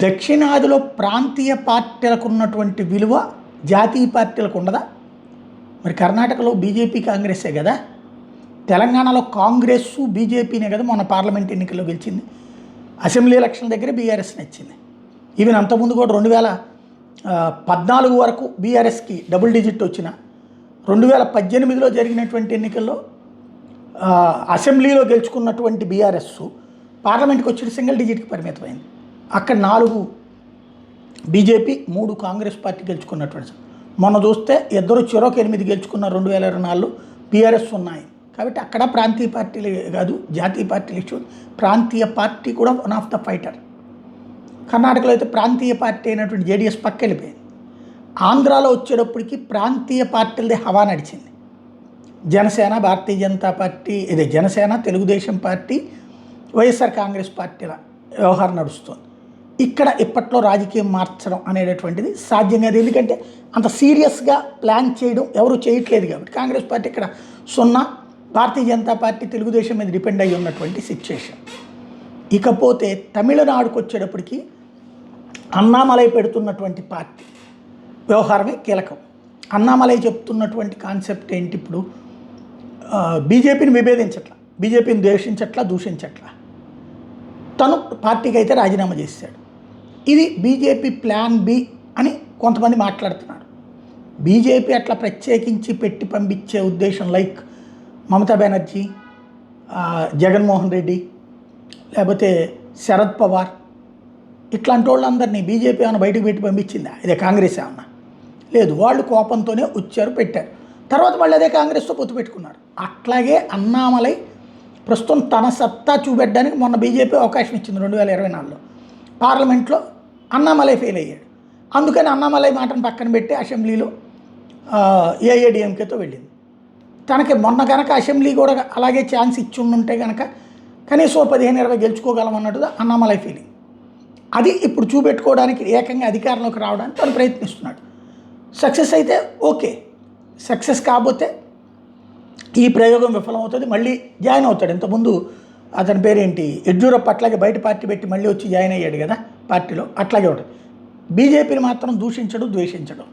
దక్షిణాదిలో ప్రాంతీయ పార్టీలకు ఉన్నటువంటి విలువ జాతీయ పార్టీలకు ఉండదా? మరి కర్ణాటకలో బీజేపీ కాంగ్రెస్సే కదా, తెలంగాణలో కాంగ్రెస్ బీజేపీనే కదా మొన్న పార్లమెంట్ ఎన్నికల్లో గెలిచింది. అసెంబ్లీ ఎలక్షన్ దగ్గర బీఆర్ఎస్ నచ్చింది. ఈవెన్ అంతకుముందు కూడా 2014 వరకు బీఆర్ఎస్కి డబుల్ డిజిట్ వచ్చిన 2018లో జరిగినటువంటి ఎన్నికల్లో అసెంబ్లీలో గెలుచుకున్నటువంటి బీఆర్ఎస్ పార్లమెంట్కి వచ్చి సింగిల్ డిజిట్కి పరిమితమైంది. అక్కడ 4 బీజేపీ 3 కాంగ్రెస్ పార్టీ గెలుచుకున్నటువంటి. మొన్న చూస్తే ఇద్దరు చెరొక 8 గెలుచుకున్న 2024 బీఆర్ఎస్ ఉన్నాయి. కాబట్టి అక్కడ ప్రాంతీయ పార్టీలు కాదు జాతీయ పార్టీలు ఇష్యూ. ప్రాంతీయ పార్టీ కూడా వన్ ఆఫ్ ద ఫైటర్. కర్ణాటకలో అయితే ప్రాంతీయ పార్టీ అయినటువంటి జేడీఎస్ పక్క వెళ్ళిపోయింది. ఆంధ్రాలో వచ్చేటప్పటికి ప్రాంతీయ పార్టీలదే హవా నడిచింది. జనసేన, భారతీయ జనతా పార్టీ, ఇదే జనసేన, తెలుగుదేశం పార్టీ, వైఎస్ఆర్ కాంగ్రెస్ పార్టీల వ్యవహారం నడుస్తుంది. ఇక్కడ ఇప్పట్లో రాజకీయం మార్చడం అనేటటువంటిది సాధ్యం కాదు. ఎందుకంటే అంత సీరియస్గా ప్లాన్ చేయడం ఎవరు చేయట్లేదు కాబట్టి. కాంగ్రెస్ పార్టీ ఇక్కడ 0, భారతీయ జనతా పార్టీ తెలుగుదేశం మీద డిపెండ్ అయ్యి ఉన్నటువంటి సిచ్యుయేషన్. ఇకపోతే తమిళనాడుకు వచ్చేటప్పటికి అన్నామలై పెడుతున్నటువంటి పార్టీ వ్యవహారమే కీలకం. అన్నామలై చెప్తున్నటువంటి కాన్సెప్ట్ ఏంటి? ఇప్పుడు బీజేపీని విభేదించట్లా, బీజేపీని ద్వేషించట్లా, దూషించట్లా. తను పార్టీకి అయితే రాజీనామా చేశాడు. ఇది బీజేపీ ప్లాన్ బి అని కొంతమంది మాట్లాడుతున్నారు. బీజేపీ అట్లా ప్రత్యేకించి పెట్టి పంపించే ఉద్దేశం లైక్ మమతా బెనర్జీ, జగన్మోహన్ రెడ్డి, లేకపోతే శరద్ పవార్, ఇట్లాంటి వాళ్ళందరినీ బీజేపీ ఏమైనా బయటకు పెట్టి పంపించిందా? ఇదే కాంగ్రెస్ ఏమన్నా? లేదు, వాళ్ళు కోపంతోనే వచ్చారు, పెట్టారు. తర్వాత మళ్ళీ అదే కాంగ్రెస్తో పొత్తు పెట్టుకున్నారు. అట్లాగే అన్నామలై ప్రస్తుతం తన సత్తా చూపెట్టడానికి మొన్న బీజేపీ అవకాశం ఇచ్చింది 2024లో. పార్లమెంట్లో అన్నామలై ఫెయిల్ అయ్యాడు. అందుకని అన్నామలై మాటను పక్కన పెట్టి అసెంబ్లీలో ఏఐఏడిఎంకేతో వెళ్ళింది. తనకి మొన్న కనుక అసెంబ్లీ కూడా అలాగే ఛాన్స్ ఇచ్చి ఉంటే కనుక కనీసం 15-20 గెలుచుకోగలమన్నట్టుగా అన్నామలై ఫీలింగ్. అది ఇప్పుడు చూపెట్టుకోవడానికి ఏకంగా అధికారంలోకి రావడానికి తను ప్రయత్నిస్తున్నాడు. సక్సెస్ అయితే ఓకే, సక్సెస్ కాకపోతే ఈ ప్రయోగం విఫలమవుతుంది, మళ్ళీ జాయిన్ అవుతాడు. ఇంతకుముందు అతని పేరేంటి, యడ్యూరప్ప అట్లాగే బయట పార్టీ పెట్టి మళ్ళీ వచ్చి జాయిన్ అయ్యాడు కదా పార్టీలో. అట్లాగే ఉంటుంది. బీజేపీని మాత్రం దూషించడం, ద్వేషించడం.